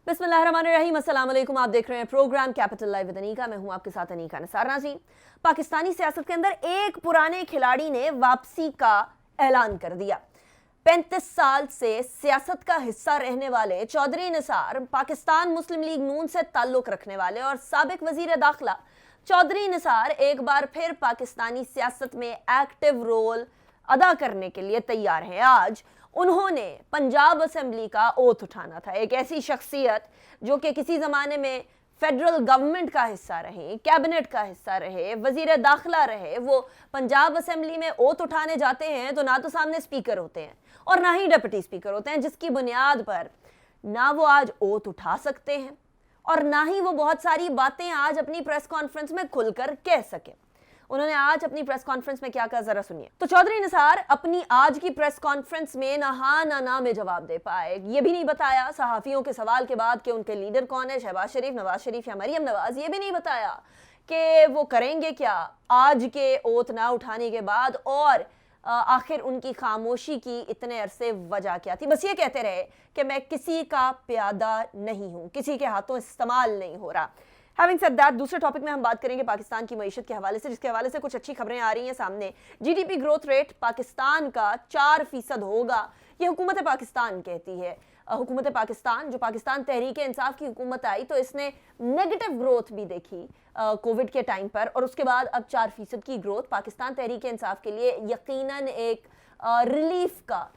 बिस्मिल्लाहिर्रहमानिर्रहीम, अस्सलाम वालेकुम। आप देख रहे हैं programme capital live with Anika. मैं हूं आपके साथ अनीका निसार नाज़ी। पाकिस्तानी सियासत के अंदर एक पुराने खिलाड़ी ने वापसी का ऐलान कर दिया। 35 साल से सियासत का हिस्सा रहने वाले चौधरी निसार पाकिस्तान मुस्लिम लीग नून से ताल्लुक रखने वाले और साबिक वजीर दाखिला चौधरी निसार एक बार फिर पाकिस्तानी सियासत में एक्टिव रोल अदा करने के लिए तैयार हैं। आज उन्होंने पंजाब असेंबली का ओथ उठाना था। एक ऐसी शख्सियत जो कि किसी ज़माने में फेडरल गवर्नमेंट का हिस्सा रहे, कैबिनेट का हिस्सा रहे, वजीर दाखिला रहे, वो पंजाब असेंबली में ओथ उठाने जाते हैं तो ना तो सामने स्पीकर होते हैं और ना ही डिप्टी स्पीकर होते हैं, जिसकी बुनियाद पर ना वो आज ओथ उठा सकते हैं और ना ही वो बहुत सारी बातें आज अपनी प्रेस कॉन्फ्रेंस में खुलकर कह सके। उन्होंने आज अपनी प्रेस कॉन्फ्रेंस में क्या कहा, जरा सुनिए। तो चौधरी निसार अपनी आज की प्रेस कॉन्फ्रेंस में ना हाँ ना ना में जवाब दे पाए। ये भी नहीं बताया सहाफियों के सवाल के बाद कि उनके लीडर कौन है, शहबाज शरीफ, नवाज शरीफ या मरियम नवाज। ये भी नहीं बताया कि वो करेंगे क्या आज के ओथ ना उठाने के बाद और आखिर उनकी खामोशी की इतने अरसे वजह क्या थी। बस ये कहते रहे कि मैं किसी का प्यादा नहीं हूं, किसी के हाथों इस्तेमाल नहीं हो रहा। Having said that, दूसरे टॉपिक में हम बात करेंगे पाकिस्तान की मईशत के हवाले से, जिसके हवाले से कुछ अच्छी खबरें आ रही हैं सामने। जीडीपी ग्रोथ रेट पाकिस्तान का 4% होगा, ये हुकूमत पाकिस्तान कहती है। हुकूमत पाकिस्तान, जो पाकिस्तान तहरीक इंसाफ की हुकूमत आई तो इसने नेगेटिव ग्रोथ भी देखी कोविड के टाइम पर, और उसके बाद अब 4% की ग्रोथ पाकिस्तान तहरीक इंसाफ के लिए यकीनन एक रिलीफ का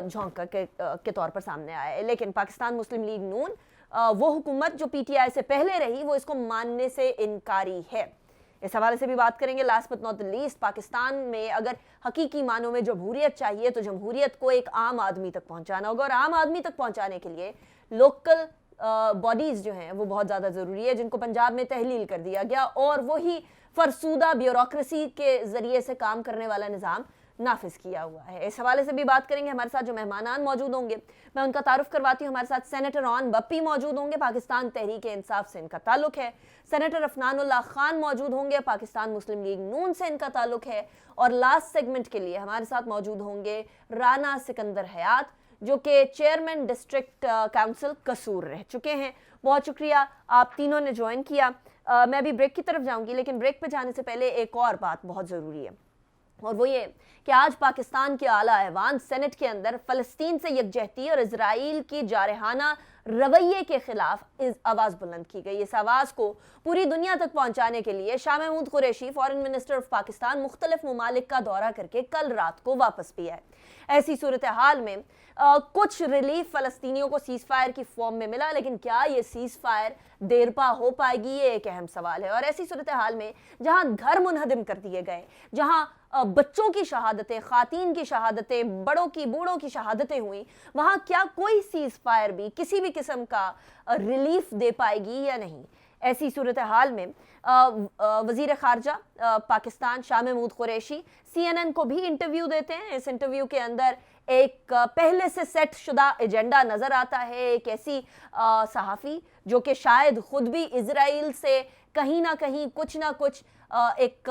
झोंका के तौर पर सामने आया है। लेकिन पाकिस्तान मुस्लिम लीग नून, वो हुकूमत जो पीटीआई से पहले रही, वो इसको मानने से इनकारी है। इस हवाले से भी बात करेंगे। Last but not the least, Pakistan में अगर हकीकी मानों में जमहूरियत चाहिए तो जमहूरियत को एक आम आदमी तक पहुंचाना होगा, और आम आदमी तक पहुंचाने के लिए लोकल बॉडीज़ जो हैं वो बहुत ज़्यादा ज़रूरी है, जिनको पंजाब में तहलील कर दिया गया और वही फरसूदा ब्यूरोक्रेसी के ज़रिए से काम करने वाला निज़ाम नाफिज किया हुआ है। इस हवाले से भी बात करेंगे। हमारे साथ जो मेहमानान मौजूद होंगे मैं उनका तारुफ करवाती हूँ। हमारे साथ सेनेटर ऑन बप्पी मौजूद होंगे, पाकिस्तान तहरीक इंसाफ से इनका ताल्लुक है। सेनेटर अफनानुल्लाह खान मौजूद होंगे, पाकिस्तान मुस्लिम लीग नून से इनका ताल्लुक है। और लास्ट सेगमेंट के लिए हमारे साथ मौजूद होंगे राना सिकंदर हयात, जो कि चेयरमैन डिस्ट्रिक्ट काउंसिल कसूर रह चुके हैं। बहुत शुक्रिया आप तीनों ने ज्वाइन किया। मैं अभी ब्रेक की तरफ जाऊंगी, लेकिन ब्रेक पे जाने से पहले एक और बात बहुत ज़रूरी है, और वो ये कि आज पाकिस्तान के आला ऐवान सेनेट के अंदर फ़लस्तीन से यकजहती और इजराइल की जारहाना रवैये के खिलाफ आवाज़ बुलंद की गई। इस आवाज़ को पूरी दुनिया तक पहुंचाने के लिए Shah Mahmood Qureshi, foreign minister of Pakistan, मुख्तलिफ ममालिक का दौरा करके कल रात को वापस भी आए। ऐसी सूरत हाल में कुछ रिलीफ फ़लस्तीनियों को सीज़ फायर की फॉर्म में मिला, लेकिन क्या ये सीज़ फायर देर पा हो पाएगी, ये एक अहम सवाल है। और ऐसी सूरत हाल में जहां घर मुनहदम कर दिए गए, जहां बच्चों की शहादतें, खातीन की शहादतें, बड़ों की बूढ़ों की शहादतें हुई, वहां क्या कोई सीज़ फायर भी किसी भी किस्म का रिलीफ दे पाएगी या नहीं। ऐसी सूरत हाल में वज़ीर ख़ारजा पाकिस्तान शाह महमूद कुरैशी CNN को भी इंटरव्यू देते हैं। इस इंटरव्यू के अंदर एक पहले से सेट शुदा एजेंडा नज़र आता है। एक ऐसी सहाफ़ी जो कि शायद ख़ुद भी इजराइल से कहीं ना कहीं कुछ ना कुछ एक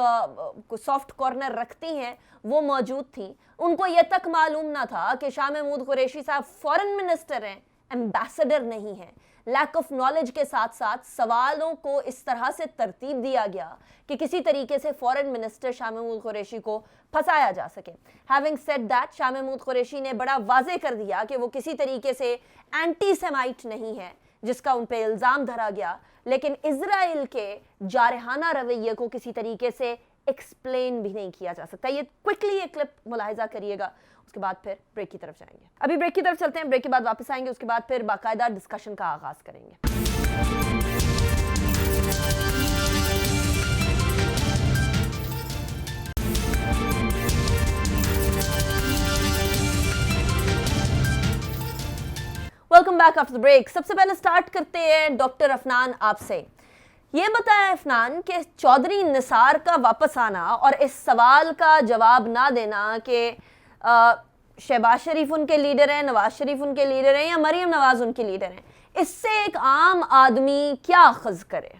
सॉफ्ट कॉर्नर रखती हैं, वो मौजूद थी। उनको ये तक मालूम ना था कि शाह महमूद कुरैशी साहब फॉरेन मिनिस्टर हैं, एम्बेसडर नहीं हैं। लैक ऑफ नॉलेज के साथ साथ सवालों को इस तरह से तरतीब दिया गया कि किसी तरीके से फॉरेन मिनिस्टर शाह महमूद कुरैशी को फंसाया जा सके। Having said that, Shah Mahmood Qureshi ने बड़ा वाज़े कर दिया कि वो किसी तरीके से एंटी सेमाइट नहीं है, जिसका उन पे इल्ज़ाम धरा गया, लेकिन इजराइल के जारहाना रवैये को किसी तरीके से एक्सप्लेन भी नहीं किया जा सकता। ये क्विकली एक क्लिप मुलाहिजा करिएगा, उसके बाद फिर ब्रेक की तरफ जाएंगे। अभी ब्रेक की तरफ चलते हैं, ब्रेक के बाद वापस आएंगे, उसके बाद फिर बाकायदा डिस्कशन का आगाज करेंगे। Welcome back after the break. सबसे पहले स्टार्ट करते हैं डॉक्टर अफनान आपसे। ये बताया अफनान कि चौधरी निसार का वापस आना और इस सवाल का जवाब ना देना कि शहबाज शरीफ उनके लीडर हैं, नवाज शरीफ उनके लीडर हैं या मरियम नवाज उनके लीडर हैं, इससे एक आम आदमी क्या अखज़ करे।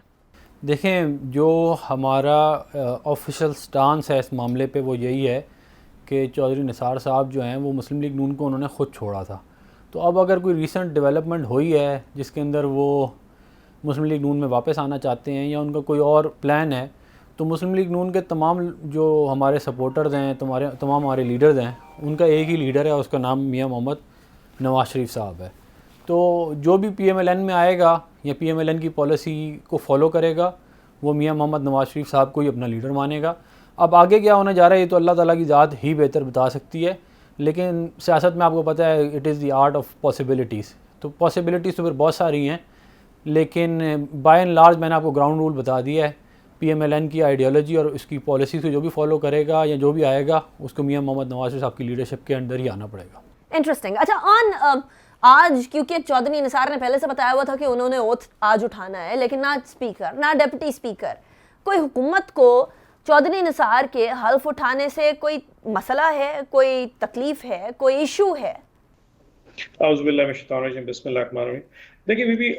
देखें, जो हमारा ऑफिशियल स्टांस है इस मामले पे वो यही है कि चौधरी निसार साहब जो हैं वो मुस्लिम लीग नून को उन्होंने ख़ुद छोड़ा था। तो अब अगर कोई रीसेंट डेवलपमेंट हुई है जिसके अंदर वो मुस्लिम लीग नून में वापस आना चाहते हैं या उनका कोई और प्लान है, तो मुस्लिम लीग नून के तमाम जो हमारे सपोर्टर्स हैं, तमाम हमारे लीडर्स हैं, उनका एक ही लीडर है, उसका नाम मियां मोहम्मद नवाज शरीफ साहब है। तो जो भी PMLN में आएगा या PMLN की पॉलिसी को फॉलो करेगा, वो मियां मोहम्मद नवाज शरीफ साहब को ही अपना लीडर मानेगा। अब आगे क्या होने जा रहा है ये तो अल्लाह ताला की ज़ात ही बेहतर बता सकती है, लेकिन सियासत में आपको पता है it is the art of possibilities. तो पॉसिबिलिटीज़ तो फिर बहुत सारी हैं, लेकिन बाय एंड लार्ज मैंने आपको ग्राउंड रूल बता दिया है। PMLN की आइडियोलॉजी और उसकी पॉलिसी को जो भी फॉलो करेगा या जो भी आएगा उसको मियां मोहम्मद नवाज शरीफ साहब की लीडरशिप के अंडर ही आना पड़ेगा। इंटरेस्टिंग। अच्छा, ऑन आज क्योंकि चौधरी निसार ने पहले से बताया हुआ था कि उन्होंने ओथ आज उठाना है, लेकिन ना स्पीकर ना डिप्टी स्पीकर, कोई हुकूमत को चौधरी निसार के हल्फ उठाने से कोई मसला है, कोई तकलीफ है, कोई इशू है? देखिए बीबी,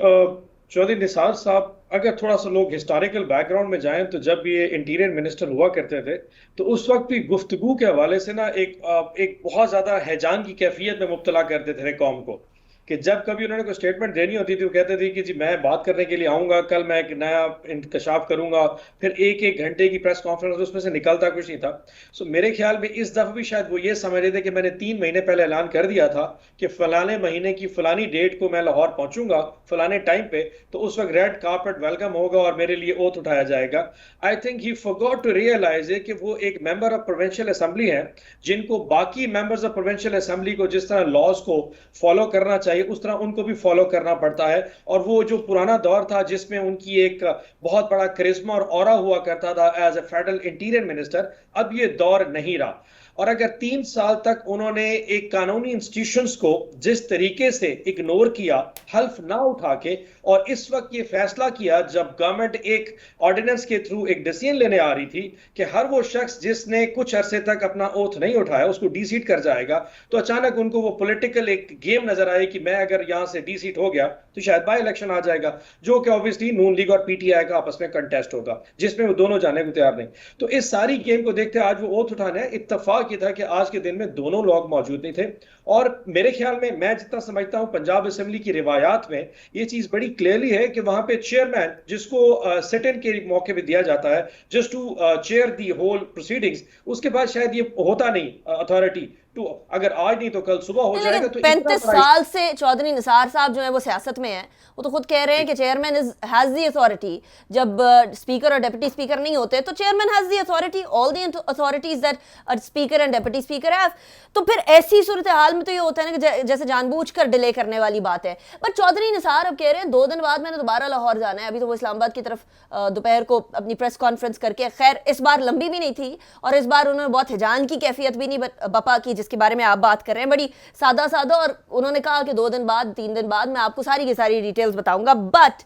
चौधरी निसार साहब, अगर थोड़ा सा लोग हिस्टोरिकल बैकग्राउंड में जाएं तो जब ये इंटीरियर मिनिस्टर हुआ करते थे तो उस वक्त भी गुफ्तगू के हवाले से ना एक बहुत ज्यादा हैजान की कैफियत में मुब्तला करते थे कौम को, कि जब कभी उन्होंने कोई स्टेटमेंट देनी होती थी वो कहते थे कि जी मैं बात करने के लिए आऊंगा, कल मैं एक नया इंकशाफ करूंगा, फिर एक एक घंटे की प्रेस कॉन्फ्रेंस, उसमें से निकलता कुछ नहीं था। सो मेरे ख्याल में इस दफा भी शायद वो ये समझ रहे थे कि मैंने 3 महीने पहले ऐलान कर दिया था कि फलाने महीने की फलानी डेट को मैं लाहौर पहुंचूंगा फलाने टाइम पे, तो उस वक्त रेड कार्पेट वेलकम होगा और मेरे लिए ओथ उठाया जाएगा। I think he forgot to realise कि वो एक मेंबर ऑफ प्रोविंशियल असेंबली है, जिनको बाकी मेंबर्स ऑफ प्रोविंशियल असेंबली को जिस तरह लॉज को फॉलो करना चाहिए उस तरह उनको भी फॉलो करना पड़ता है। और वो जो पुराना दौर था जिसमें उनकी एक बहुत बड़ा करिश्मा और ऑरा हुआ करता था as a federal interior minister, अब ये दौर नहीं रहा। और अगर 3 साल तक उन्होंने एक कानूनी इंस्टीट्यूशंस को जिस तरीके से इग्नोर किया, हल्फ ना उठा के, और इस वक्त ये फैसला किया जब गवर्नमेंट एक ऑर्डिनेंस के थ्रू एक डिसीजन लेने आ रही थी कि हर वो शख्स जिसने कुछ अरसे तक अपना ओथ नहीं उठाया उसको डीसीट कर जाएगा, तो अचानक उनको वो पॉलिटिकल एक गेम नजर आई कि मैं अगर यहां से डीसीट हो गया तो शायद बाय इलेक्शन आ जाएगा, जो कि ऑब्वियसली नून लीग और PTI का आपस में कंटेस्ट होगा जिसमें वो दोनों जाने को तैयार नहीं। तो इस सारी गेम को देखते आज वो ओथ उठाने इत्तेफाक ये था कि आज के दिन में दोनों लोग मौजूद नहीं थे। और मेरे ख्याल में, मैं जितना समझता हूं, पंजाब असेंबली की रिवायात में ये चीज बड़ी क्लियरली है कि वहां पे चेयरमैन जिसको सिट इन के मौके पे दिया जाता है just to chair the whole proceedings, उसके बाद शायद ये होता नहीं अथॉरिटी टू, अगर आज नहीं तो कल सुबह हो जाएगा। तो 35 साल से चौधरी निसार साहब जो है वो सियासत में है, वो तो खुद कह रहे हैं कि चेयरमैन हैज द अथॉरिटी। जब स्पीकर और डिप्टी स्पीकर नहीं होते तो chairman has the authority, all the authorities that speaker and deputy speaker have. तो फिर ऐसी सूरत हाल में तो ये होता है ना कि जैसे जानबूझकर डिले करने वाली बात है। पर चौधरी निसार अब कह रहे हैं 2 दिन बाद मैंने दोबारा लाहौर जाना है। अभी तो वो इस्लामाबाद की तरफ दोपहर को अपनी प्रेस कॉन्फ्रेंस करके, खैर इस बार लंबी भी नहीं थी और इस बार उन्होंने बहुत हिजान की कैफियत भी नहीं बपा की जिसके बारे में आप बात कर रहे हैं, बड़ी सादा सादा। और उन्होंने कहा कि 2 दिन बाद 3 दिन बाद मैं आपको सारी की सारी डिटेल्स बताऊंगा। बट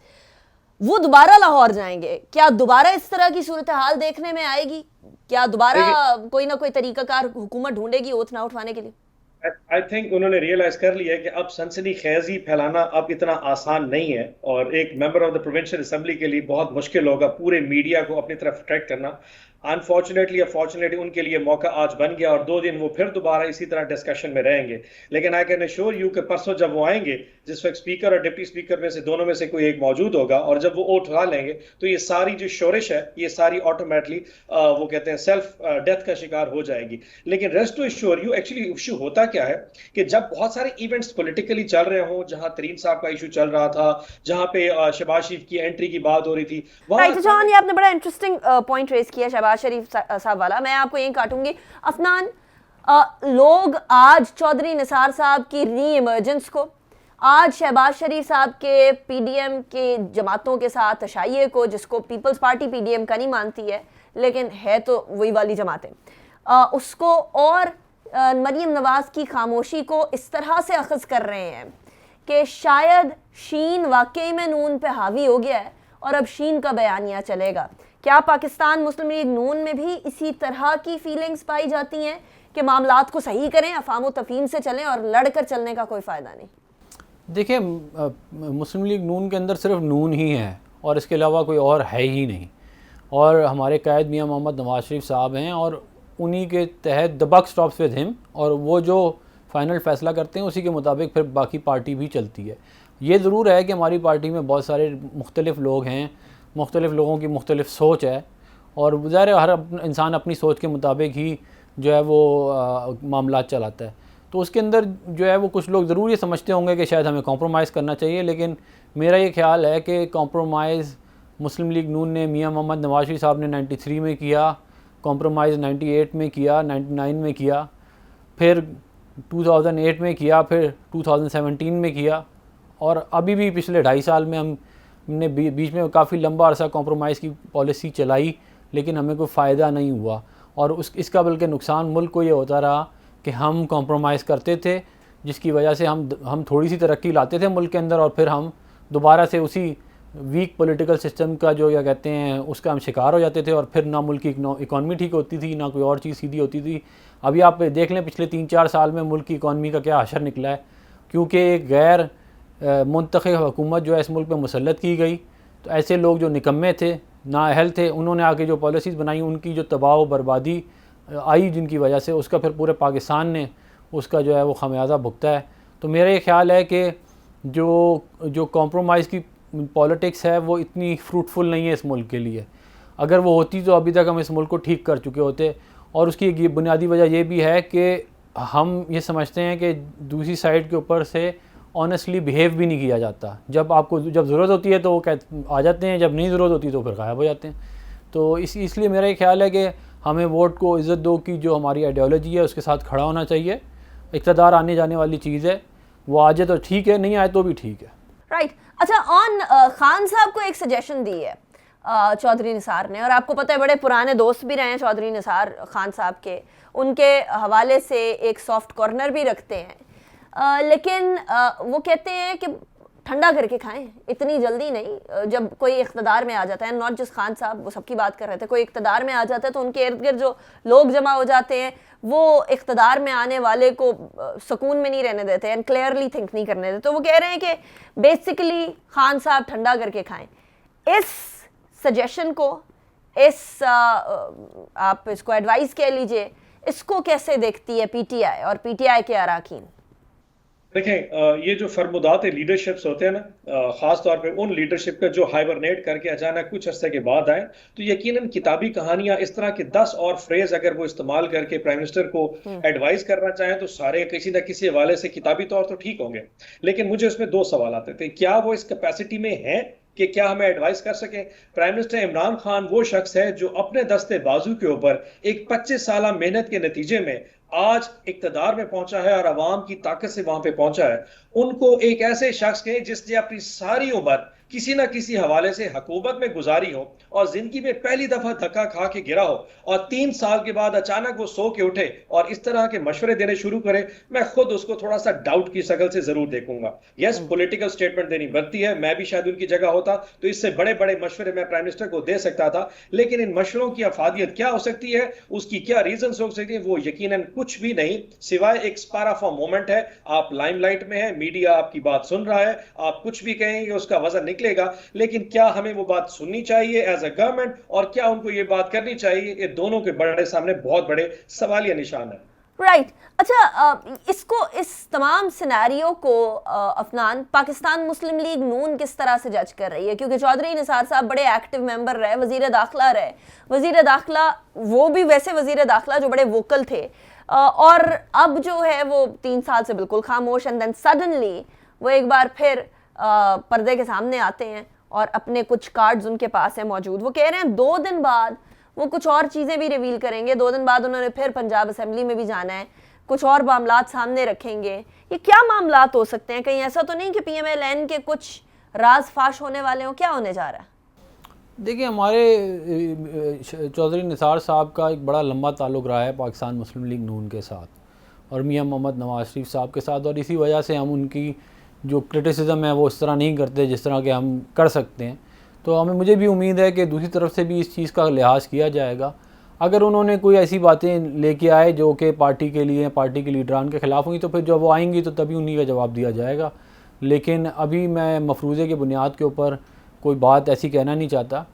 वो दोबारा लाहौर जाएंगे, क्या दोबारा इस तरह की सूरत हाल देखने में आएगी? क्या दोबारा कोई ना कोई तरीकाकार हुकूमत ढूंढेगी ओथ ना उठवाने के लिए? आई थिंक उन्होंने रियलाइज कर लिया है कि अब सनसनीखेजी फैलाना अब इतना आसान नहीं है, और एक member of the provincial assembly के लिए बहुत मुश्किल होगा पूरे मीडिया को अपनी तरफ अट्रैक्ट करना। अनफॉर्चुनेटली या फॉर्चुनेटली उनके लिए मौका आज बन गया और 2 दिन वो फिर दोबारा इसी तरह डिस्कशन में रहेंगे। लेकिन आई कैन एश्योर यू कि परसों जब वो आएंगे, जिस वक्त स्पीकर और डिप्टी स्पीकर में से दोनों में से कोई एक मौजूद होगा, और जब वो ओथ उठा लेंगे तो ये सारी जो शोरिश है ये सारी ऑटोमेटिकली वो कहते हैं सेल्फ डेथ का शिकार हो जाएगी। लेकिन rest to assure you, actually issue होता क्या है कि जब बहुत सारे इवेंट्स पॉलिटिकली चल रहे हों, जहां तरीन साहब का इशू चल रहा था, जहां पे शहबाज शरीफ की एंट्री की बात हो रही थी, वहां ये आपने बड़ा इंटरेस्टिंग पॉइंट रेज किया शहबाज शरीफ साहब वाला। मैं आपको यही काटूंगी। अफनान, लोग आज चौधरी निसार साहब की री इमर्जेंस को, आज शहबाज शरीफ साहब के PDM के जमातों के साथ तशाइये को, जिसको पीपल्स पार्टी PDM का नहीं मानती है लेकिन है तो वही वाली जमातें, उसको, और मरीम नवाज की खामोशी को इस तरह से अखज़ कर रहे हैं कि शायद शीन वाकई में नून पे हावी हो गया है और अब शीन का बयानिया चलेगा। क्या पाकिस्तान मुस्लिम लीग नून में भी इसी तरह की फीलिंग्स पाई जाती हैं कि मामलात को सही करें, अफाम तफहीम से चलें और लड़कर चलने का कोई फ़ायदा नहीं? देखिए, मुस्लिम लीग नून के अंदर सिर्फ नून ही है और इसके अलावा कोई और है ही नहीं। और हमारे कायद मियां मोहम्मद नवाज शरीफ साहब हैं और उन्हीं के तहत the buck stops with him, और वो जो फ़ाइनल फ़ैसला करते हैं, उसी के मुताबिक फिर बाकी पार्टी भी चलती है। ये ज़रूर है कि हमारी पार्टी में बहुत सारे मुख्तलिफ़ लोग हैं, मुख्तलिफ़ लोगों की मुख्तलिफ़ सोच है, और ज़ाहिर है हर इंसान अपनी सोच के मुताबिक ही जो है वो मामलात चलाता है। तो उसके अंदर जो है वो कुछ लोग ज़रूर ये समझते होंगे कि शायद हमें कॉम्प्रोमाइज़ करना चाहिए, लेकिन मेरा ये ख्याल है कि कॉम्प्रोमाइज़ मुस्लिम लीग नून ने मियां मोहम्मद नवाज शरीफ साहब ने 93 में किया, कॉम्प्रोमाइज़ 98 में किया, 99 में किया, फिर 2008 में किया, फिर 2017 में किया, और अभी भी पिछले 2.5 साल में हमने बीच में काफ़ी लंबा अरसा कॉम्प्रोमाइज़ की पॉलिसी चलाई, लेकिन हमें कोई फ़ायदा नहीं हुआ। और इसका बल्कि नुकसान मुल्क को ये होता रहा कि हम कॉम्प्रोमाइज़ करते थे, जिसकी वजह से हम थोड़ी सी तरक्की लाते थे मुल्क के अंदर, और फिर हम दोबारा से उसी वीक पॉलिटिकल सिस्टम का जो क्या कहते हैं उसका हम शिकार हो जाते थे, और फिर ना मुल्क की इकॉनमी ठीक होती थी, ना कोई और चीज़ सीधी होती थी। अभी आप देख लें पिछले 3-4 साल में मुल्क की इकॉनमी का क्या हशर निकला है, क्योंकि एक गैर मुंतखब हुकूमत जो है इस मुल्क पर मुसल्लत की गई। तो ऐसे लोग जो निकम्मे थे, नाअहल थे, उन्होंने आके जो पॉलिसीज़ बनाई, उनकी जो तबाह व बर्बादी आई जिनकी वजह से, उसका फिर पूरे पाकिस्तान ने उसका जो है वो खमियाजा भुगता है। तो मेरा ये ख्याल है कि जो कॉम्प्रोमाइज़ की पॉलिटिक्स है वो इतनी फ्रूटफुल नहीं है इस मुल्क के लिए। अगर वो होती तो अभी तक हम इस मुल्क को ठीक कर चुके होते। और उसकी एक बुनियादी वजह ये भी है कि हम ये समझते हैं कि दूसरी साइड के ऊपर से ऑनेस्टली बिहेव भी नहीं किया जाता। जब ज़रूरत होती है तो वो आ जाते हैं, जब नहीं ज़रूरत होती तो फिर गायब हो जाते हैं। तो इसलिए मेरा ये ख्याल है कि हमें वोट को इज़्ज़त दो की जो हमारी आइडियोलॉजी है उसके साथ खड़ा होना चाहिए। इक़्तिदार आने जाने वाली चीज़ है, वो आ जाए तो ठीक है, नहीं आए तो भी ठीक है। राइट। अच्छा, ऑन खान साहब को एक सजेशन दी है चौधरी निसार ने, और आपको पता है बड़े पुराने दोस्त भी रहे हैं चौधरी निसार खान साहब के, उनके हवाले से एक सॉफ्ट कॉर्नर भी रखते हैं, लेकिन वो कहते हैं कि ठंडा करके खाएं, इतनी जल्दी नहीं। जब कोई इख्तदार में आ जाता है, नॉट जस्ट खान साहब, वो सबकी बात कर रहे थे, कोई इख्तदार में आ जाता है तो उनके इर्द गिर्द जो लोग जमा हो जाते हैं वो इख्तदार में आने वाले को सुकून में नहीं रहने देते एंड क्लियरली थिंक नहीं करने देते। तो वो कह रहे हैं कि बेसिकली खान साहब ठंडा करके खाएं। इस सजेशन को, आप इसको एडवाइस कह लीजिए, इसको कैसे देखती है पीटीआई और पीटीआई के अराकीन? देखें, ये जो फरमुदात लीडरशिप्स होते हैं ना, ख़ास तौर पे उन लीडरशिप का जो हाइबरनेट करके अचानक कुछ अरसे के बाद आए, तो यकीनन किताबी कहानियां इस तरह के 10 और फ्रेज अगर वो इस्तेमाल करके प्राइम मिनिस्टर को एडवाइस करना चाहें तो सारे किसी न किसी हवाले से किताबी तौर तो ठीक होंगे, लेकिन मुझे उसमें 2 सवाल आते थे। क्या वो इस कैपेसिटी में है कि क्या हमें एडवाइस कर सके? प्राइम मिनिस्टर इमरान खान वो शख्स है जो अपने दस्ते बाजू के ऊपर एक 25 साल मेहनत के नतीजे में आज इक्तदार में पहुंचा है और अवाम की ताकत से वहां पे पहुंचा है। उनको एक ऐसे शख्स के जिसने अपनी सारी उम्र किसी ना किसी हवाले से हुकूमत में गुजारी हो और जिंदगी में पहली दफा धक्का खा के गिरा हो और 3 साल के बाद अचानक वो सो के उठे और इस तरह के मशवरे देने शुरू करे, मैं खुद उसको थोड़ा सा डाउट की शक्ल से जरूर देखूंगा। यस, पॉलिटिकल स्टेटमेंट देनी बनती है, मैं भी शायद उनकी जगह होता तो इससे बड़े बड़े मशवरे मैं प्राइम मिनिस्टर को दे सकता था, लेकिन इन मशवरों की अफादियत क्या हो सकती है, उसकी क्या रीजन हो सकती है, वो यकीनन कुछ भी नहीं सिवाय एक स्पार ऑफ अ मोमेंट है। आप लाइमलाइट में है, मीडिया आपकी बात सुन रहा है, आप कुछ भी कहेंगे उसका वजन निकलेगा, लेकिन क्या हमें वो बात सुननी चाहिए एज अ गवर्नमेंट और क्या उनको ये बात करनी चाहिए, ये दोनों के बड़े सामने बहुत बड़े सवालिया निशान है। राइट। अच्छा, इसको, इस तमाम सिनेरियो को अफनान, पाकिस्तान मुस्लिम लीग नून किस तरह से जज कर रही है? क्योंकि चौधरी निसार साहब बड़े एक्टिव मेंबर रहे, वजीर दाखिला रहे, वजीर दाखिला, वो भी वैसे वजीर दाखिला जो बड़े वोकल थे, और अब जो है वो 3 साल से बिल्कुल खामोश, एंड देन सडनली वो एक बार फिर पर्दे के सामने आते हैं और अपने कुछ कार्ड्स उनके पास है मौजूद। वो कह रहे हैं 2 दिन बाद वो कुछ और चीज़ें भी रिवील करेंगे, 2 दिन बाद उन्होंने फिर पंजाब असेंबली में भी जाना है, कुछ और मामलात सामने रखेंगे। ये क्या मामलात हो सकते हैं? कहीं ऐसा तो नहीं कि PMLN के कुछ राज फाश होने वाले हों? क्या होने जा रहा है? देखिए, हमारे चौधरी निसार साहब का एक बड़ा लंबा ताल्लुक़ रहा है पाकिस्तान मुस्लिम लीग नून के साथ और मियां मोहम्मद नवाज शरीफ साहब के साथ, और इसी वजह से हम उनकी जो क्रिटिसिज्म है वो इस तरह नहीं करते जिस तरह के हम कर सकते हैं। तो मुझे भी उम्मीद है कि दूसरी तरफ से भी इस चीज़ का लिहाज किया जाएगा। अगर उन्होंने कोई ऐसी बातें लेके आए जो कि पार्टी के लिए, पार्टी के लीडरान के ख़िलाफ़ हुई, तो फिर जब वो आएंगी तो तभी उन्हीं का जवाब दिया जाएगा। लेकिन अभी मैं मफरूज़े की बुनियाद के ऊपर कोई बात ऐसी कहना नहीं चाहता।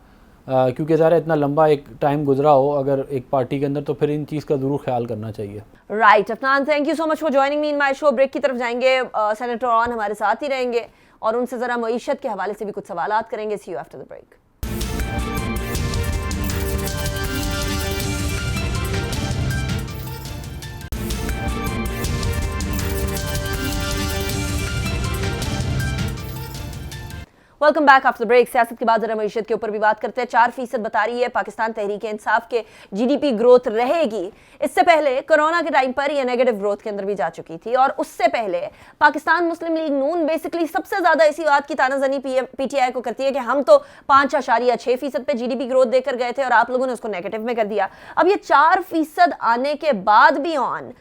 क्योंकि ज़रा इतना लंबा एक टाइम गुजरा हो अगर एक पार्टी के अंदर, तो फिर इन चीज़ का ज़रूर ख्याल करना चाहिए। Right Afnan, thank you so much for joining me in my show. Break की तरफ जाएंगे, सेनेटर ऑन हमारे साथ ही रहेंगे और उनसे ज़रा मईशत के हवाले से भी कुछ सवालात करेंगे। See you after the break. Welcome back after break. सियासत के बाद जरा मईशत के ऊपर भी बात करते हैं। 4% बता रही है पाकिस्तान तहरीक इंसाफ के जीडीपी ग्रोथ रहेगी। इससे पहले कोरोना के टाइम पर यह नेगेटिव ग्रोथ के अंदर भी जा चुकी थी और उससे पहले पाकिस्तान मुस्लिम लीग नून बेसिकली सबसे ज्यादा इसी बात की तानाजनी पीटीआई को करती है कि हम तो 5.6% पे जीडीपी ग्रोथ देकर गए थे और आप लोगों ने उसको नेगेटिव में कर दिया। अब ये 4% आने के बाद भी ऑन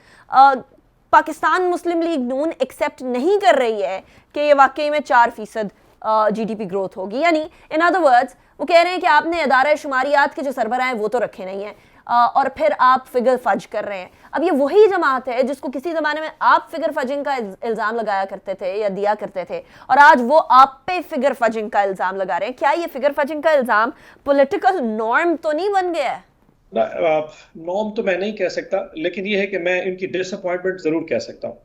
पाकिस्तान मुस्लिम लीग नून एक्सेप्ट नहीं कर रही है कि ये वाकई में 4% जीडीपी ग्रोथ होगी। यानी इन अदर वर्ड्स वो कह रहे हैं कि आपने इदारा शुमारियात के जो सरबराह हैं वो तो रखे नहीं हैं और फिर आप फिगर फज कर रहे हैं। अब ये वही जमात है जिसको किसी ज़माने में आप फिगर फजिंग का इल्ज़ाम लगाया करते थे या दिया करते थे और आज वो आप पे फिगर फजिंग का इल्ज़ाम लगा रहे हैं। क्या ये फिगर फजिंग का इल्ज़ाम पॉलिटिकल नॉर्म तो नहीं बन गया है? नॉर्म तो मैं नहीं कह सकता, लेकिन ये है कि मैं इनकी डिसअपॉइंटमेंट जरूर कह सकता हूँ।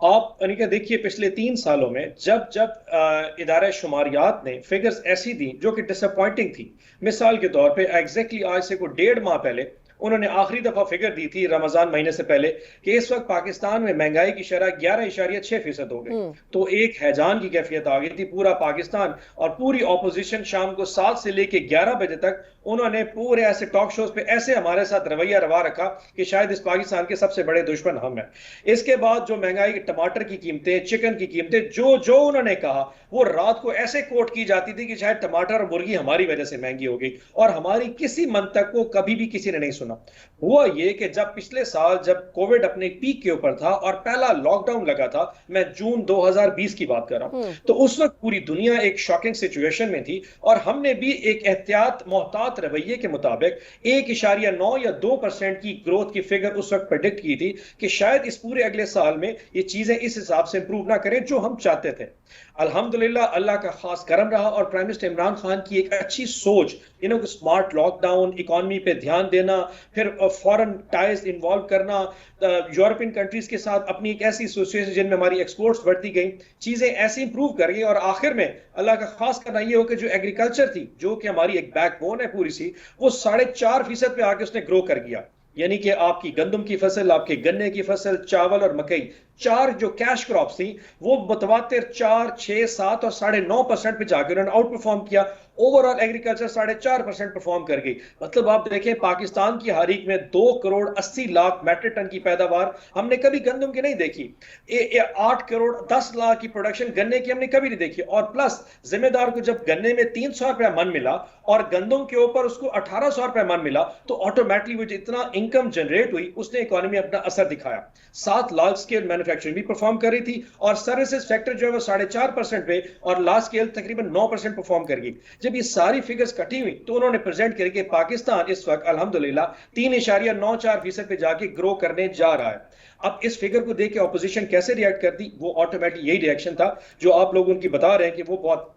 आप अनिका देखिए, पिछले 3 सालों में जब जब इदारा शुमारियात ने फिगर्स ऐसी दी जो कि डिसअपॉइंटिंग थी, मिसाल के तौर पे एग्जैक्टली आज से कोई 1.5 माह पहले उन्होंने आखिरी दफा फिगर दी थी रमजान महीने से पहले कि इस वक्त पाकिस्तान में महंगाई की शरह 11.6% हो गई। तो एक हैजान की कैफियत आ गई थी। पूरा पाकिस्तान और पूरी ऑपोजिशन शाम को 7 से लेके 11 बजे तक उन्होंने पूरे ऐसे टॉक शोज पे ऐसे हमारे साथ रवैया रवा रखा कि शायद इस पाकिस्तान के सबसे बड़े दुश्मन हम हैं। इसके बाद जो महंगाई, टमाटर की कीमतें, चिकन की कीमतें, जो जो उन्होंने कहा वो रात को ऐसे कोट की जाती थी कि शायद टमाटर और मुर्गी हमारी वजह से महंगी हो गई और हमारी किसी मंतक को कभी भी किसी ने नहीं सुना। हुआ ये कि जब पिछले साल जब कोविड अपने पीक के ऊपर था और पहला लॉकडाउन लगा था, मैं जून 2020 की बात कर रहा हूं, तो उस वक्त पूरी दुनिया एक शॉकिंग सिचुएशन में थी और हमने भी एक एहतियात मोहतात रवैये के मुताबिक 1.9 या 2% की ग्रोथ की फिगर उस वक्त प्रेडिक्ट की थी कि शायद इस पूरे अगले साल में ये चीजें इस हिसाब से इंप्रूव ना करें जो हम चाहते थे। अल्हम्दुलिल्लाह अल्लाह का खास करम रहा और प्राइम मिनिस्टर इमरान खान की एक अच्छी सोच, स्मार्ट लॉकडाउन, इकोनॉमी पे ध्यान देना, फिर फॉरेन टाइज इन्वॉल्व करना, यूरोपियन कंट्रीज के साथ अपनी एक ऐसी एसोसिएशन जिनमें हमारी एक्सपोर्ट्स बढ़ती गई, चीजें ऐसी इंप्रूव कर गई और आखिर में अल्लाह का खास करना ये हो कि जो एग्रीकल्चर थी, जो कि हमारी एक बैकबोन है पूरी सी, वो 4.5% पे आके उसने ग्रो कर गया। यानी कि आपकी गंदम की फसल, आपके गन्ने की फसल, चावल और मकई, 4 जो कैश क्रॉप्स थी वो मुतवातिर 4, 6, 7 और 9.5% पे जाकर उन्होंने आउट परफॉर्म किया। ओवरऑल एग्रीकल्चर 4.5% परफॉर्म कर गई। मतलब आप देखें, पाकिस्तान की हारीक में 2.80 करोड़ मैट्रिक टन की पैदावार हमने कभी गंदम की नहीं देखी। 8.10 करोड़ की प्रोडक्शन गन्ने की हमने कभी नहीं देखी। और प्लस जिम्मेदार को जब गन्ने में 300 रुपया मन मिला और गंदम के ऊपर उसको 1800 रुपया मन मिला, तो ऑटोमेटिकली वो इतना इनकम जनरेट हुई, उसने इकोनॉमी अपना असर दिखाया। 7 लार्ज स्केल मैन्युफैक्चरिंग भी परफॉर्म कर रही थी और सर्विसेज सेक्टर जो है वो 4.5% पे और लार्ज स्केल तकरीबन 9% परफॉर्म कर गई। जब ये सारी फिगर्स कटी हुई तो उन्होंने प्रेजेंट करके पाकिस्तान इस वक्त अल्हम्दुलिल्लाह 3.94% पे जाके ग्रो करने जा रहा है। अब इस फिगर को देख के ऑपोजिशन कैसे रिएक्ट करती, वो ऑटोमेटिक यही रिएक्शन था जो आप लोग उनकी बता रहे हैं कि वो बहुत।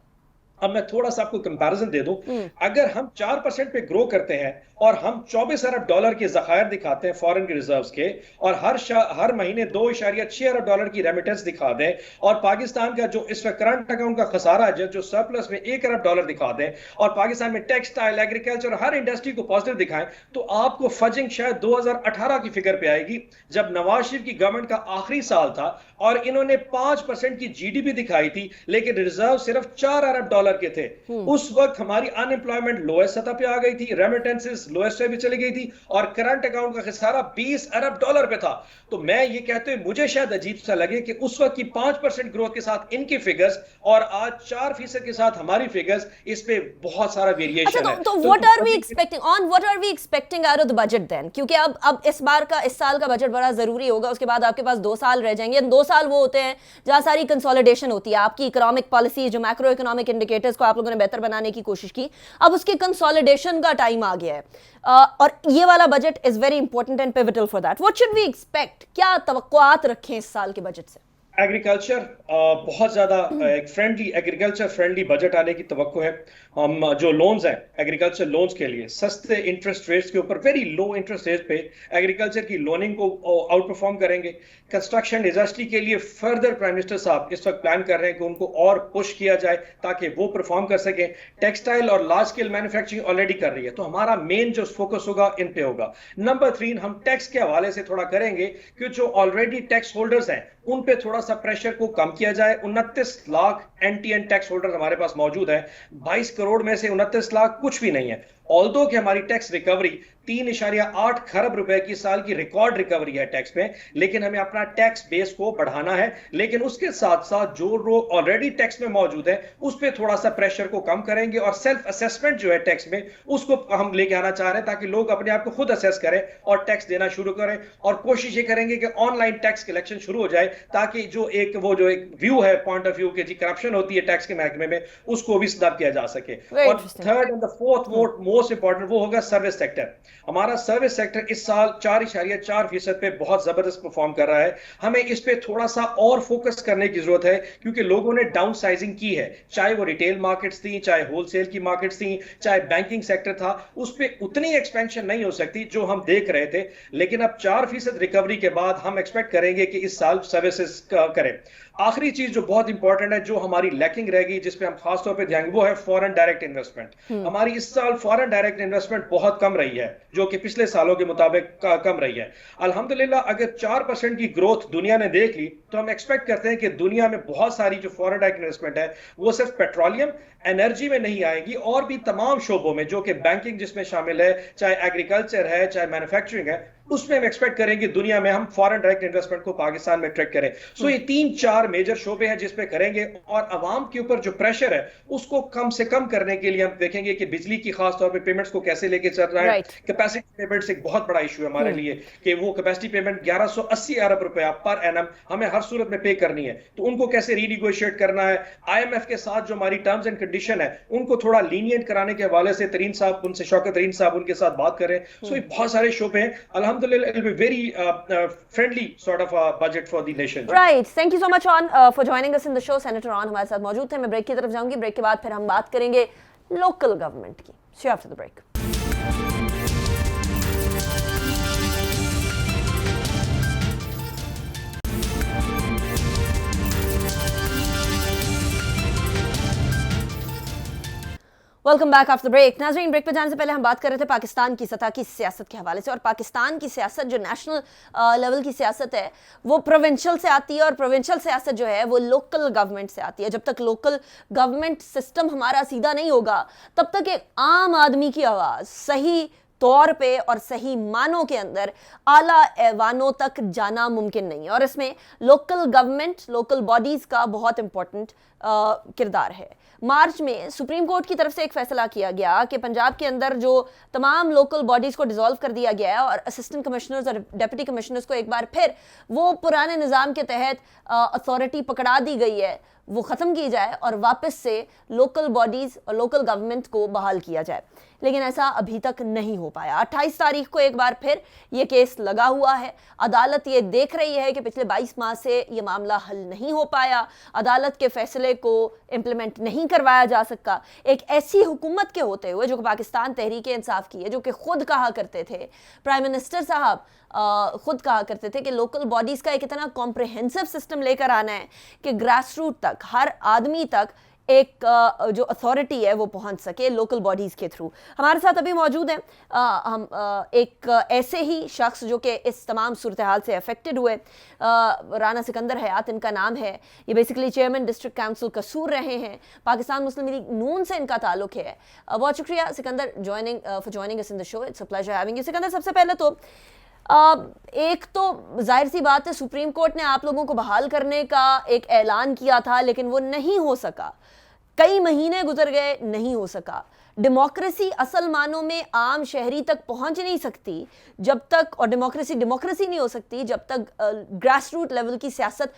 अब मैं थोड़ा सा आपको कंपैरिजन दे दूं, अगर हम 4% पे ग्रो करते हैं और हम 24 अरब डॉलर के ज़खायर दिखाते हैं फॉरेन के रिजर्व्स के, और हर महीने 2.6 अरब डॉलर की रेमिटेंस दिखा दें, और पाकिस्तान का जो इस वक्त करंट अकाउंट का खसारा है जो सरप्लस में 1 अरब डॉलर दिखा दें, और पाकिस्तान में टेक्सटाइल, एग्रीकल्चर, हर इंडस्ट्री को पॉजिटिव दिखाएं, तो आपको फजिंग शायद 2018 की फिगर पे आएगी जब नवाज शरीफ की गवर्नमेंट का आखिरी साल था और इन्होंने 5% की जीडीपी दिखाई थी लेकिन रिजर्व सिर्फ 4 अरब डॉलर के थे। उस वक्त हमारी अनएम्प्लॉयमेंट लोएस्ट सतह पे आ गई थी, रेमिटेंसेस लोएस्ट पे भी चली गई थी और करंट अकाउंट का खसारा 20 अरब डॉलर पे था। तो मैं ये कहते हुए मुझे शायद अजीब सा लगे कि उस वक्त की 5% ग्रोथ के साथ इनकी फिगर्स और आज 4% के साथ हमारी फिगर्स, इस पे बहुत सारा वेरिएशन है। तो what are we expecting out of the budget then? क्योंकि अब इस साल का बजट बड़ा जरूरी होगा, उसके बाद आपके पास 2 साल रह जाएंगे। 2 साल वो होते हैं जहां सारी कंसोलिडेशन होती है, आपकी इकोनॉमिक पॉलिसी, जो मैक्रो इकोनॉमिक इंडिकेटर्स को आप लोगों ने बेहतर बनाने की कोशिश की, अब उसके कंसोलिडेशन का टाइम आ गया है और ये वाला budget is very important and pivotal for that. What should we expect? क्या तवक्कुआत रखें इस साल के बजट से? एग्रीकल्चर बहुत ज़्यादा एक एग्रीकल्चर फ्रेंडली बजट आने की तवक्को है। हम जो लोन्स हैं एग्रीकल्चर लोन्स के लिए सस्ते इंटरेस्ट रेट्स के ऊपर, वेरी लो इंटरेस्ट रेट पे एग्रीकल्चर की लोनिंग को आउट परफॉर्म करेंगे। कंस्ट्रक्शन इंडस्ट्री के लिए फर्दर प्राइम मिनिस्टर साहब इस वक्त प्लान कर रहे हैं कि उनको और पुश किया जाए ताकि वो परफॉर्म कर सकें। टेक्सटाइल और लार्ज स्केल मैन्युफैक्चरिंग ऑलरेडी कर रही है, तो हमारा मेन जो फोकस होगा इन पे होगा। नंबर 3, हम टैक्स के हवाले से थोड़ा करेंगे कि जो ऑलरेडी टैक्स होल्डर्स हैं उन पे थोड़ा सा प्रेशर को कम किया जाए। 29 लाख एंटी टैक्स होल्डर हमारे पास मौजूद है। 22 करोड़ में से 29 लाख कुछ भी नहीं है। ऑल्दो कि हमारी टैक्स रिकवरी 3.8 खरब रुपए की साल की रिकॉर्ड रिकवरी है टैक्स में, लेकिन हमें अपना टैक्स बेस को बढ़ाना है। लेकिन उसके साथ साथ जो लोग ऑलरेडी टैक्स में मौजूद है उस पर थोड़ा सा प्रेशर को कम करेंगे और सेल्फ असेसमेंट जो है टैक्स में उसको हम लेके आना चाह रहे हैं ताकि लोग अपने आप को खुद असेस करें और टैक्स देना शुरू करें। और कोशिश ये करेंगे कि ऑनलाइन टैक्स कलेक्शन शुरू हो जाए ताकि जो एक व्यू है पॉइंट ऑफ व्यू के जी करप्शन होती है टैक्स के महकमे में उसको भी स्टॉप किया जा सके। और third and the fourth most important वो होगा सर्विस सेक्टर। हमारा सर्विस सेक्टर इस साल 4.4% पे बहुत जबरदस्त परफॉर्म कर रहा है। हमें इस पे थोड़ा सा और फोकस करने की जरूरत है क्योंकि लोगों ने डाउन साइजिंग की है, चाहे वो रिटेल मार्केट्स थी, चाहे होलसेल की मार्केट्स थी, चाहे बैंकिंग सेक्टर था, उस पे उतनी एक्सपेंशन नहीं हो सकती जो हम देख रहे थे। लेकिन अब 4% रिकवरी के बाद हम एक्सपेक्ट करेंगे कि इस साल सर्विसेज करें। आखिरी चीज जो बहुत इंपॉर्टेंट है, जो हमारी लैकिंग रहेगी, जिसपे हम खास तौर पे ध्यान, वो है फॉरेन डायरेक्ट इन्वेस्टमेंट। हमारी इस साल फॉरेन डायरेक्ट इन्वेस्टमेंट बहुत कम रही है, जो कि पिछले सालों के मुताबिक कम रही है। अल्हम्दुलिल्लाह अगर 4% की ग्रोथ दुनिया ने देख ली तो हम एक्सपेक्ट करते हैं कि दुनिया में बहुत सारी जो फॉरेन डायरेक्ट इन्वेस्टमेंट है वो सिर्फ पेट्रोलियम एनर्जी में नहीं आएंगी, और भी तमाम शोबों में, जो कि बैंकिंग जिसमें शामिल है, चाहे एग्रीकल्चर है, चाहे मैन्युफैक्चरिंग है, उसमें हम एक्सपेक्ट करेंगे दुनिया में हम फॉरेन डायरेक्ट इन्वेस्टमेंट को पाकिस्तान में ट्रैक करें। सो ये 3-4 मेजर शोबे हैं जिस पे करेंगे, और अवाम के ऊपर जो प्रेशर है उसको कम से कम करने के लिए हम देखेंगे कि बिजली की खास तौर पे पेमेंट्स को कैसे लेके चल रहा है। कैपेसिटी पेमेंट्स एक बहुत बड़ा इशू है हमारे लिए कि वो कैपेसिटी पेमेंट 1180 अरब रुपया पर एनम हमें हर सूरत में पे करनी है, तो उनको कैसे रीनिगोशिएट करना है। IMF के साथ जो हमारी टर्म्स एंड कंडीशन है उनको थोड़ा लीनियंट कराने के हवाले से तरीन साहब, उनसे शौकत तरीन साहब उनके साथ बात करें। सो ये बहुत सारे शोबे हैं। अल्हम्दुलिल्लाह it will be very friendly sort of a budget for the nation. Right. Thank you so much on for joining us in the show. Senator On हमारे साथ मौजूद थे। मैं ब्रेक की तरफ जाऊंगी। ब्रेक के बाद फिर हम बात करेंगे लोकल गवर्नमेंट की। See you after the break. Welcome back after break. नाज़रीन, ब्रेक पे जाने से पहले हम बात कर रहे थे पाकिस्तान की सतह की सियासत के हवाले से, और पाकिस्तान की सियासत जो नेशनल लेवल की सियासत है वो प्रोविंशियल से आती है, और प्रोविंशियल सियासत जो है वो लोकल गवर्नमेंट से आती है। जब तक लोकल गवर्नमेंट सिस्टम हमारा सीधा नहीं होगा तब तक एक आम आदमी की आवाज़ सही तौर पे और सही मानों के अंदर आला ऐवानों तक जाना मुमकिन नहीं है, और इसमें लोकल गवर्नमेंट, लोकल बॉडीज़ का बहुत इंपॉर्टेंट किरदार है। मार्च में सुप्रीम कोर्ट की तरफ से एक फैसला किया गया कि पंजाब के अंदर जो तमाम लोकल बॉडीज़ को डिसॉल्व कर दिया गया है और असिस्टेंट कमिश्नर्स और डिप्टी कमिश्नर्स को एक बार फिर वो पुराने निज़ाम के तहत अथॉरिटी पकड़ा दी गई है वो ख़त्म की जाए और वापस से लोकल बॉडीज़ और लोकल गवर्नमेंट को बहाल किया जाए। लेकिन ऐसा अभी तक नहीं हो पाया। 28 तारीख को एक बार फिर ये केस लगा हुआ है। अदालत ये देख रही है कि पिछले 22 माह से ये मामला हल नहीं हो पाया, अदालत के फैसले को इम्प्लीमेंट नहीं करवाया जा सका। एक ऐसी हुकूमत के होते हुए, जो कि पाकिस्तान तहरीक इंसाफ की है, जो कि खुद कहा करते थे, प्राइम मिनिस्टर साहब खुद कहा करते थे कि लोकल बॉडीज़ का एक इतना कॉम्प्रिहेंसिव सिस्टम लेकर आना है कि ग्रास रूट तक, हर आदमी तक एक जो अथॉरिटी है वो पहुंच सके लोकल बॉडीज़ के थ्रू। हमारे साथ अभी मौजूद हैं हम एक ऐसे ही शख्स जो कि इस तमाम सूरत हाल से अफेक्टेड हुए, राना सिकंदर हयात इनका नाम है। ये बेसिकली चेयरमैन डिस्ट्रिक्ट काउंसिल कसूर रहे हैं, पाकिस्तान मुस्लिम लीग नून से इनका ताल्लुक है। बहुत शुक्रिया Sikandar for joining us in the show. It's a pleasure having you. Sikandar, सबसे पहले तो एक तो जाहिर सी बात है सुप्रीम कोर्ट ने आप लोगों को बहाल करने का एक ऐलान किया था, लेकिन वो नहीं हो सका। कई महीने गुजर गए, नहीं हो सका। डेमोक्रेसी असल मानों में आम शहरी तक पहुंच नहीं सकती जब तक, और डेमोक्रेसी नहीं हो सकती जब तक ग्रास रूट लेवल की सियासत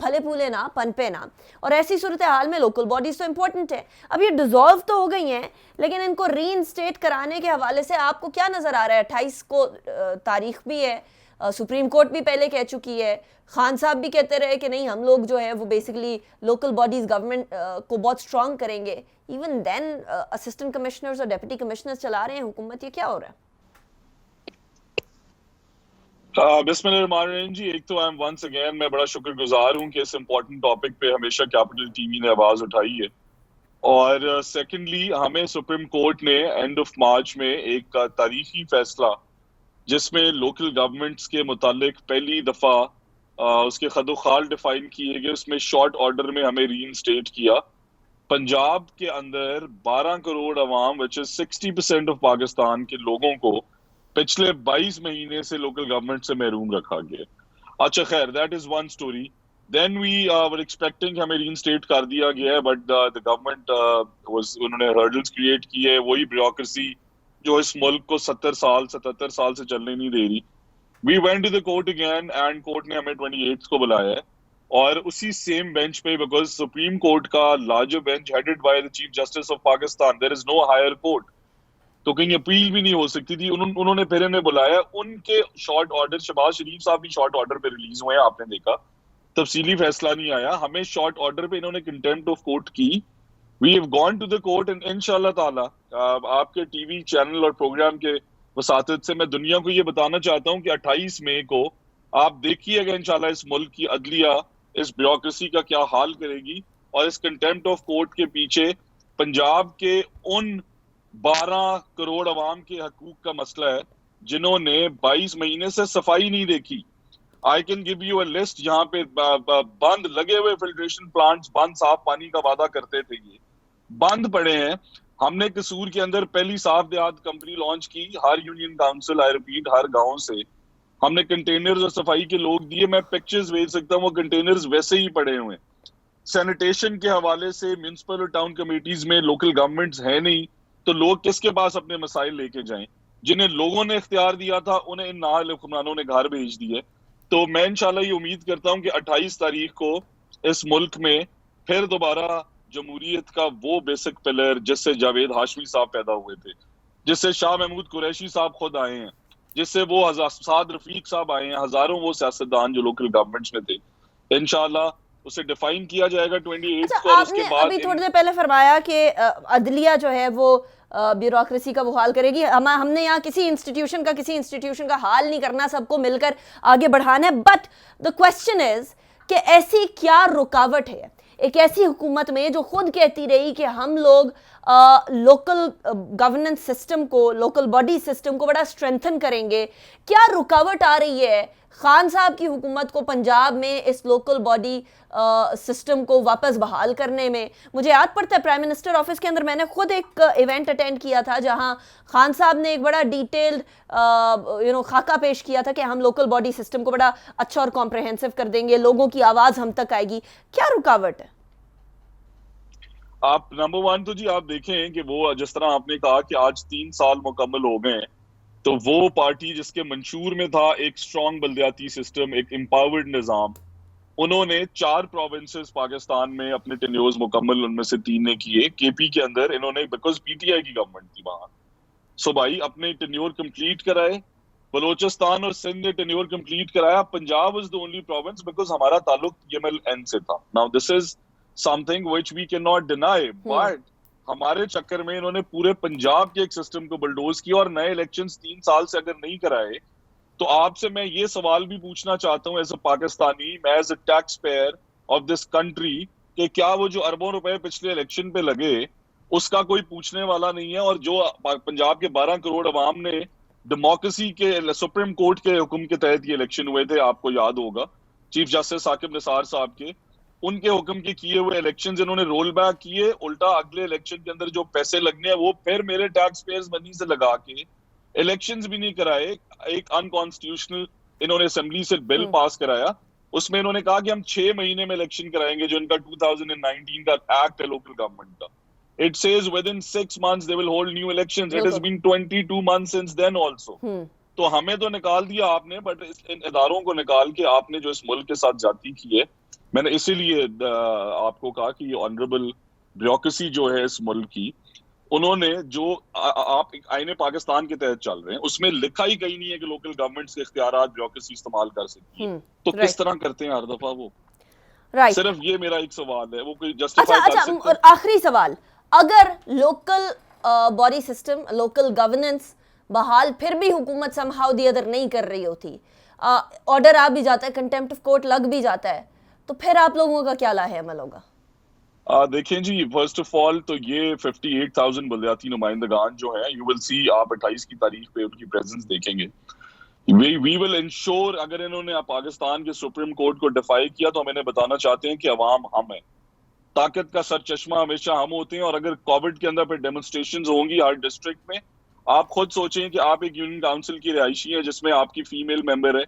फले फूले ना, पनपे ना। और ऐसी सूरत हाल में लोकल बॉडीज तो इंपॉर्टेंट है। अब ये डिसॉल्व तो हो गई हैं, लेकिन इनको रीइंस्टेट कराने के हवाले से आपको क्या नज़र आ रहा है? 28 को तारीख भी है, सुप्रीम कोर्ट भी पहले कह चुकी है, खान साहब भी कहते रहे कि नहीं हम लोग जो है वो बेसिकली लोकल बॉडीज गवर्नमेंट को बहुत स्ट्रांग करेंगे। इवन देन असिस्टेंट कमिश्नर्स और डेप्यूटी कमिश्नर्स चला रहे हैं हुकूमत। ये क्या हो रहा है? बिस्मिल्लाहिर्रहमानिर्रहीम जी, एक तो आई एम वंस अगेन मैं बड़ा शुक्रगुजार हूं कि इस इम्पोर्टेंट टॉपिक पे हमेशा कैपिटल टीवी ने आवाज उठाई है। और सेकेंडली हमें सुप्रीम कोर्ट ने एंड ऑफ मार्च में एक तारीखी फैसला जिसमें लोकल गवर्नमेंट्स के मुतालिक पहली दफा उसके खदोखाल डिफाइन किए गए, उसमें शॉर्ट ऑर्डर में हमें रीइंस्टेट किया। पंजाब के अंदर 12 करोड़ अवाम विच इज 60% ऑफ पाकिस्तान के लोगों को पिछले 22 महीने से लोकल गवर्नमेंट से महरूम रखा गया। अच्छा खैर, that is one story. Then we were expecting हमें रीइंस्टेट कर दिया गया है, बट द गवर्नमेंट उन्होंने हर्डल्स क्रिएट किए है, वही ब्यूरोक्रेसी जो इस मुल्क को 77 साल से चलने नहीं दे रही। We went to the court again and court ने हमें 28 को बुलाया है, और उसी सेम बेंच पे, बिकॉज सुप्रीम कोर्ट का larger bench headed by the chief justice of Pakistan, there is no higher court, तो कहीं अपील भी नहीं हो सकती थी। उन्होंने फिर हमें बुलाया। उनके शॉर्ट ऑर्डर, शहबाज शरीफ साहब भी शॉर्ट ऑर्डर पे रिलीज हुए हैं, आपने देखा, तफसीली फैसला नहीं आया। हमें शॉर्ट ऑर्डर पे इन्होंने कंटेम्प्ट ऑफ कोर्ट की। We have gone to the court and इंशाल्लाह ताला आपके टीवी चैनल और प्रोग्राम के वसातत से मैं दुनिया को ये बताना चाहता हूँ कि 28 मई को आप देखिएगा इंशाल्लाह इस मुल्क की अदलिया इस ब्यूरोक्रेसी का क्या हाल करेगी। और इस कंटेम्प्ट ऑफ कोर्ट के पीछे पंजाब के उन 12 करोड़ अवाम के हकूक का मसला है जिन्होंने 22 महीने से सफाई नहीं देखी। I can give you a list, यहाँ पे बंद लगे हुए फिल्ट्रेशन प्लांट्स, बंद साफ पानी का वादा करते थे, ये बंद पड़े हैं। हमने कसूर के अंदर पहली साफ देहात कंपनी लॉन्च की, हर यूनियन काउंसिल, आई रिपीट, हर गांव से हमने कंटेनर्स और सफाई के लोग दिए। मैं पिक्चर्स भेज सकता हूँ, वो कंटेनर्स वैसे ही पड़े हुए। सैनिटेशन के हवाले से म्युनिसिपल और टाउन कमेटीज में लोकल गवर्नमेंट्स है नहीं, तो लोग किसके पास अपने मसाइल लेके जाएं? जिन्हें लोगों ने इख्तियार दिया था उन्हें इन नाअहल हुक्मरानों ने घर भेज दिए। तो मैं इंशाल्लाह ये उम्मीद करता हूं कि 28 तारीख को इस मुल्क में फिर दोबारा जमहूरियत का वो बेसिक पिलर जिससे जावेद हाशमी साहब पैदा हुए थे, जिससे शाह महमूद कुरैशी साहब खुद आए हैं, जिससे वो साद रफीक साहब आए हैं, हजारों वो सियासतदान जो लोकल गवर्नमेंट्स में थे, इंशाल्लाह उसे डिफाइन किया जाएगा 28 अच्छा, को। और आपने उसके बाद अभी थोड़ी देर पहले फरमाया कि अदलिया जो है वो ब्यूरोक्रेसी का वो हाल करेगी। हमने यहाँ किसी इंस्टीट्यूशन का हाल नहीं करना, सबको मिलकर आगे बढ़ाना है। बट द क्वेश्चन इज कि ऐसी क्या रुकावट है एक ऐसी हुकूमत में जो खुद कहती रही कि हम लोग लोकल गवर्नेंस सिस्टम को, लोकल बॉडी सिस्टम को बड़ा स्ट्रेंथन करेंगे? क्या रुकावट आ रही है खान साहब की हुकूमत को पंजाब में इस लोकल बॉडी सिस्टम को वापस बहाल करने में? मुझे याद पड़ता है प्राइम मिनिस्टर ऑफिस के अंदर मैंने खुद एक इवेंट अटेंड किया था जहां खान साहब ने एक बड़ा डिटेल्ड खाका पेश किया था कि हम लोकल बॉडी सिस्टम को बड़ा अच्छा और कॉम्प्रहेंसिव कर देंगे, लोगों की आवाज हम तक आएगी। क्या रुकावट है? आप नंबर वन तो जी आप देखें कि वो जिस तरह आपने कहा कि आज 3 साल मुकम्मल हो गए, तो वो पार्टी जिसके मंशूर में था एक स्ट्रॉन्ग बल्दियाती सिस्टम, एक एम्पावर्ड निज़ाम, उन्होंने 4 प्रोविंसेस पाकिस्तान में अपने टेन्योर्स मुकम्मल उनमें से 3 ने किए। केपी के अंदर इन्होंने, बिकॉज पीटीआई की गवर्नमेंट थी वहां, सो भाई अपने टेन्योर कंप्लीट कराए। बलोचिस्तान और सिंध ने टेन्योर कंप्लीट कराया। Punjab was the only province, because हमारा ताल्लुक पीएमएल-एन से था। Now this is something which we can not deny, but हमारे चक्कर में इन्होंने पूरे पंजाब के एक सिस्टम को बुलडोज किया और नए इलेक्शंस 3 साल से अगर नहीं कराए तो आपसे मैं ये सवाल भी पूछना चाहता हूं एज अ पाकिस्तानी, मैं as a tax payer of this country, कि क्या वो जो अरबों रुपए पिछले इलेक्शन पे लगे उसका कोई पूछने वाला नहीं है? और जो पंजाब के 12 करोड़ अवाम ने डेमोक्रेसी के सुप्रीम कोर्ट के हुक्म के तहत ये इलेक्शन हुए थे, आपको याद होगा, चीफ जस्टिस साकिब निसार साहब के, उनके हुक्म के किए हुए इलेक्शंस इन्होंने रोल बैक किए। उल्टा अगले इलेक्शन के अंदर जो पैसे लगने हैं वो फिर मेरे टैक्स पेयर्स मनी से लगा के इलेक्शंस भी नहीं कराए। एक अनकॉन्स्टिट्यूशनल इन्होंने असेंबली से बिल पास कराया, उसमें इन्होंने कहा कि हम 6 महीने में इलेक्शन कराएंगे, जो इनका 2019 का एक्ट है लोकल गवर्नमेंट का। It says within 6 months they will hold new elections. It has been 22 months since then also. तो हमें तो निकाल दिया आपने, बट इन इदारों को निकाल के आपने जो इस मुल्क के साथ जाती की है, मैंने इसीलिए आपको कहा कि ये ऑनरेबल ब्यूरोक्रेसी जो है इस मुल्क की, उन्होंने जो आप एक आईने पाकिस्तान के तहत चल रहे हैं उसमें लिखा ही कहीं नहीं है कि लोकल गवर्नमेंट्स के इख्तियारात ब्यूरोक्रेसी इस्तेमाल कर सकती है, तो right. किस तरह करते हैं हर दफा वो? राइट सिर्फ ये मेरा एक सवाल है, वो कोई अच्छा जस्टिफाई कर अच्छा सकते और हैं? आखिरी सवाल, अगर local body system, local governance बहाल फिर भी हुकूमत समहाउ दी अदर नहीं कर रही होती, ऑर्डर आ भी जाता है, कंटेम्प्ट ऑफ कोर्ट लग भी जाता है, तो फिर आप लोगों का क्या लाहे अमल होगा? देखें जी, फर्स्ट ऑफ ऑल तो ये 58,000 बलदियाती नुमाइंदगान जो हैं, यू विल सी, आप 28 की तारीख पे उनकी प्रेजेंस देखेंगे। वी विल इंश्योर, अगर इन्होंने पाकिस्तान के सुप्रीम कोर्ट को डिफाई किया तो हम इन्हें बताना चाहते हैं कि अवाम हम है, ताकत का सर चश्मा हमेशा हम होते हैं। और अगर कोविड के अंदर पे डेमोन्स्ट्रेशंस होंगी हर डिस्ट्रिक्ट में, आप खुद सोचें कि आप एक यूनियन काउंसिल की रिहायशी है जिसमें आपकी फीमेल मेंबर है,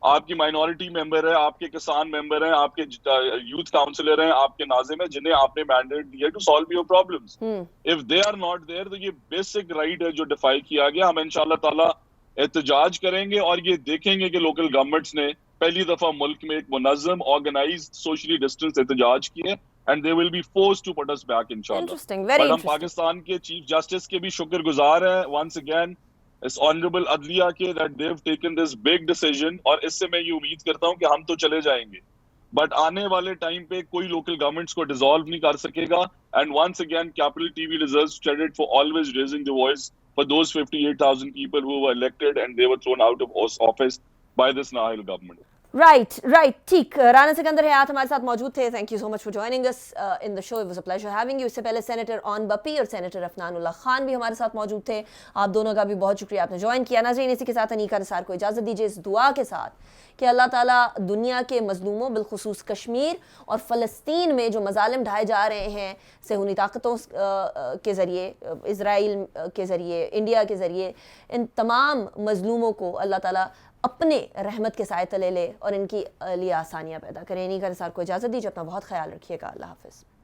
आपकी माइनॉरिटी मेंबर है, आपके किसान मेंबर हैं, आपके यूथ काउंसलर हैं, आपके नाजिम हैं, जिन्हें आपने मैंडेट दिया to solve your problems. If they are not there, तो ये बेसिक राइट है जो डिफाई किया गया। हम इंशाल्लाह ताला एहतजाज करेंगे और ये देखेंगे कि लोकल गवर्नमेंट्स ने पहली दफा मुल्क में एक मुनज़्ज़म, ऑर्गेनाइज्ड, सोशली डिस्टेंस एहतजाज किए, and they will be forced to put us back इंशाल्लाह। इंटरेस्टिंग, वेरी बट हम इंटरेस्टिंग। पाकिस्तान के चीफ जस्टिस के भी शुक्रगुजार हैं वंस अगेन, इस ऑनरेबल अदलिया के, that they have taken this big decision. और इससे मैं ये उम्मीद करता हूं कि हम तो चले जाएंगे, बट आने वाले टाइम पे कोई लोकल गवर्नमेंट्स को डिसॉल्व नहीं कर सकेगा। And once again capital TV deserves credit for always raising the voice for those 58,000 people who were elected and they were thrown out of office by this Nahil government. Right ठीक। राना सिकंदर हयात हमारे साथ मौजूद थे। Thank you so much for joining us in the show, it was a pleasure having you. इससे पहले senator on Bappi और senator Afnanullah Khan भी हमारे साथ मौजूद थे। आप दोनों का भी बहुत शुक्रिया, आपने ज्वाइन किया। नाज़रीन, इसी के साथ अनीका निसार को इजाज़त दीजिए इस दुआ के साथ कि अल्लाह ताला दुनिया के मजलूमों, बिलखुसूस कश्मीर और फ़लस्तीन में जो मजालिम ढाए जा रहे हैं सेहूनी ताकतों के ज़रिए, इज़राइल के ज़रिए, इंडिया के ज़रिए, इन तमाम मजलूमों को अल्लाह ताला अपने रहमत के साए तले ले और इनकी लिए आसानियाँ पैदा करें। इन्हीं का निसार को इजाज़त दीजिए। अपना बहुत ख्याल रखिएगा। अल्लाह हाफ़िज़।